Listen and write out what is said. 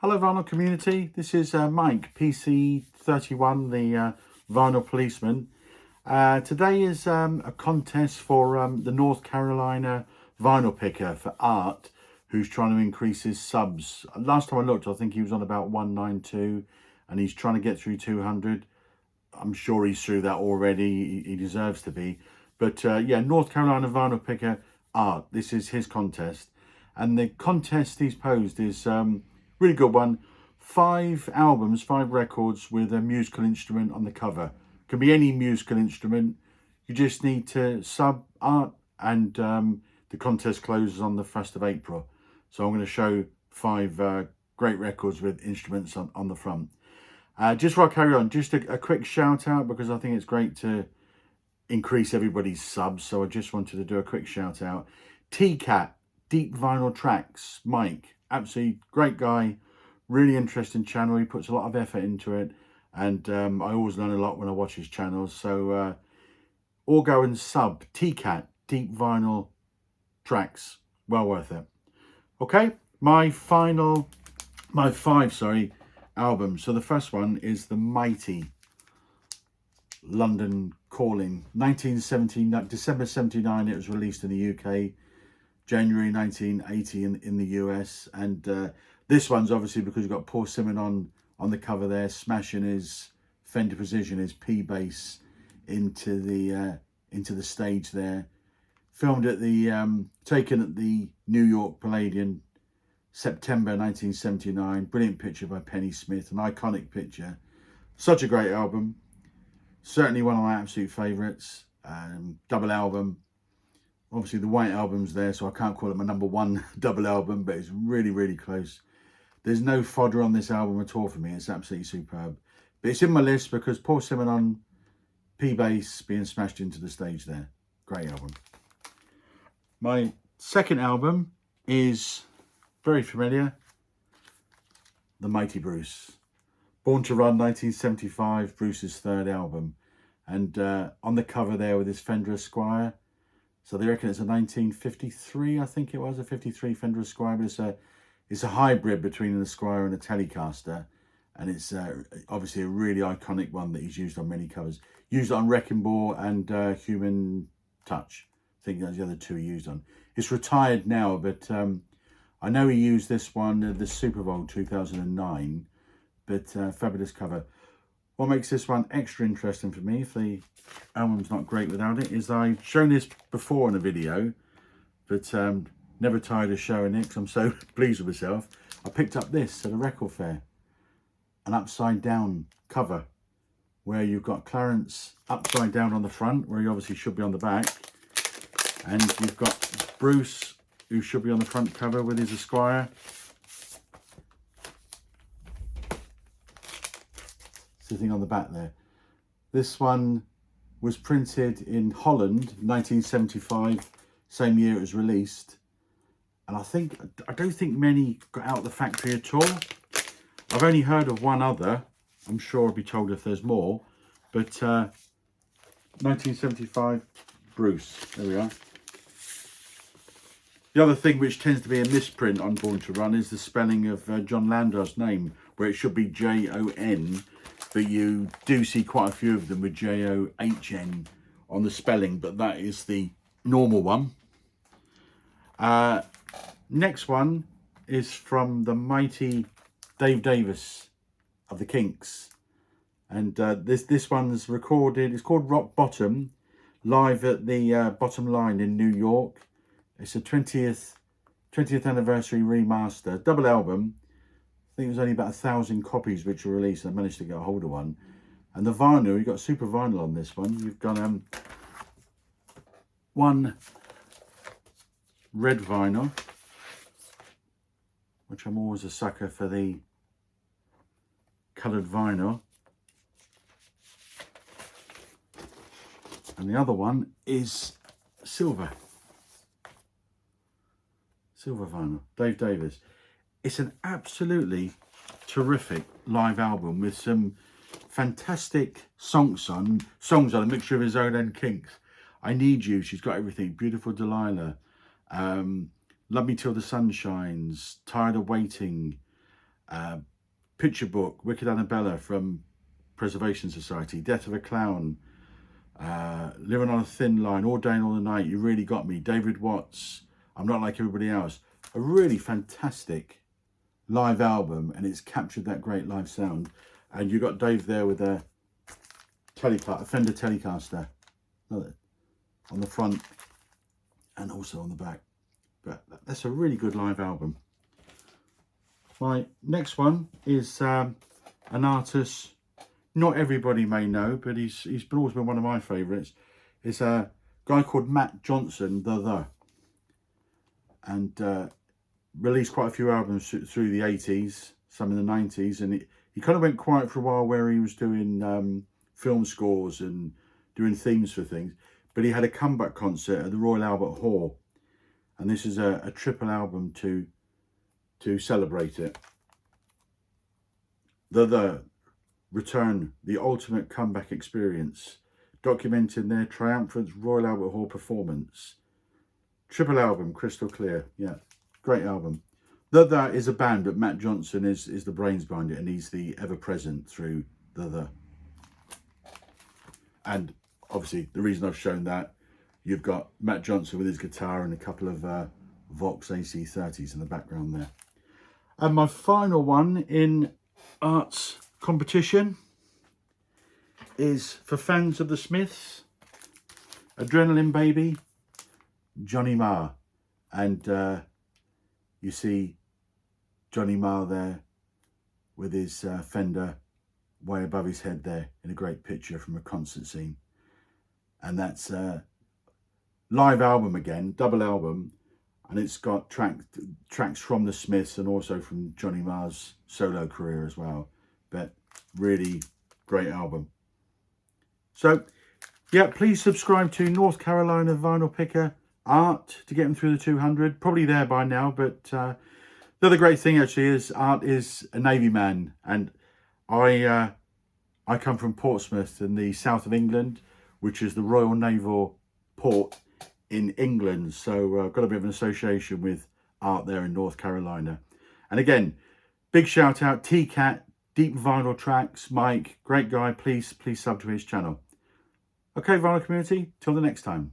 Hello vinyl community, this is Mike, PC31, the vinyl policeman. Today is a contest for the North Carolina vinyl picker for Art, who's trying to increase his subs. Last time I looked, I think he was on about 192 and he's trying to get through 200. I'm sure he's through that already, he deserves to be. But yeah, North Carolina vinyl picker Art, this is his contest. And the contest he's posed is really good one. 5 albums, 5 records with a musical instrument on the cover. Can be any musical instrument. You just need to sub Art, and the contest closes on the 1st of April. So I'm going to show 5 great records with instruments on the front. Just before I carry on, just a quick shout out, because I think it's great to increase everybody's subs. So I just wanted to do a quick shout out. T-Cat, Deep Vinyl Tracks, Mike, absolutely great guy, really interesting channel. He puts a lot of effort into it, and I always learn a lot when I watch his channels. So all go and sub T-Cat, Deep Vinyl Tracks, well worth it. Okay, my 5 albums. So the first one is the mighty London Calling, 1979, December 79 it was released in the UK, January 1980 in the US. And this one's obviously because you've got Paul Simonon on the cover there, smashing his Fender Precision, his P-bass into the stage there. Filmed at the taken at the New York Palladium, September 1979. Brilliant picture by Penny Smith, an iconic picture. Such a great album, certainly one of my absolute favourites. Double album. Obviously the White Album's there, so I can't call it my #1 double album, but it's really, really close. There's no fodder on this album at all for me. It's absolutely superb. But it's in my list because Paul Simonon, P-bass being smashed into the stage there. Great album. My second album is very familiar. The Mighty Bruce. Born to Run, 1975, Bruce's 3rd album. And on the cover there with his Fender Esquire. So they reckon it's a 1953, I think it was, a 53 Fender Esquire. But it's a hybrid between an Esquire and a Telecaster. And it's obviously a really iconic one that he's used on many covers. Used on Wrecking Ball and Human Touch. I think that's the other 2 he used on. It's retired now, but I know he used this one at the Super Bowl 2009. But fabulous cover. What makes this one extra interesting for me, if the album's not great without it, is I've shown this before in a video, but never tired of showing it because I'm so pleased with myself. I picked up this at a record fair, an upside down cover, where you've got Clarence upside down on the front, where he obviously should be on the back, and you've got Bruce, who should be on the front cover with his Esquire. Sitting on the back there. This one was printed in Holland, 1975, same year it was released. And I don't think many got out of the factory at all. I've only heard of one other. I'm sure I'll be told if there's more. But 1975, Bruce, there we are. The other thing which tends to be a misprint on Born to Run is the spelling of Jon Landau's name, where it should be Jon, but you do see quite a few of them with John on the spelling, but that is the normal one. Next one is from the mighty Dave Davis of the Kinks. And this one's recorded, it's called Rock Bottom, live at the Bottom Line in New York. It's a 20th anniversary remaster, double album. I think it was only about 1,000 copies which were released. I managed to get a hold of one. And the vinyl, you've got super vinyl on this one. You've got one red vinyl, which I'm always a sucker for the coloured vinyl. And the other one is silver vinyl, Dave Davis. It's an absolutely terrific live album with some fantastic songs on a mixture of his own and Kinks. I Need You, she's got everything. Beautiful Delilah, Love Me Till the Sun Shines, Tired of Waiting, Picture Book, Wicked Annabella from Preservation Society, Death of a Clown, Living on a Thin Line, All Day and All the Night, You Really Got Me, David Watts, I'm Not Like Everybody Else. A really fantastic live album, and it's captured that great live sound. And you got Dave there with a Fender Telecaster on the front and also on the back. But that's a really good live album. My next one is an artist not everybody may know, but he's always been one of my favourites. It's a guy called Matt Johnson, and released quite a few albums through the 80s, some in the 90s, and he kind of went quiet for a while where he was doing film scores and doing themes for things, but he had a comeback concert at the Royal Albert Hall, and this is a triple album to celebrate it. The Return, the ultimate comeback experience, documenting their triumphant Royal Albert Hall performance. Triple album, crystal clear. Yeah, great album. The is a band, but Matt Johnson is the brains behind it, and he's the ever present through the. And obviously, the reason I've shown that, you've got Matt Johnson with his guitar and a couple of Vox AC30s in the background there. And my final one in arts competition is for fans of the Smiths, Adrenaline Baby, Johnny Marr. And you see Johnny Marr there with his Fender way above his head there in a great picture from a concert scene. And that's a live album again, double album, and it's got tracks from the Smiths and also from Johnny Marr's solo career as well. But really great album. So yeah, please subscribe to North Carolina Vinyl Picker Art to get them through the 200. Probably there by now, but the other great thing actually is Art is a Navy man, and I come from Portsmouth in the south of England, which is the Royal Naval Port in England. So I've got a bit of an association with Art there in North Carolina. And again, big shout out T-Cat, Deep Vinyl Tracks, Mike, great guy. Please sub to his channel. Okay, vinyl community, till the next time.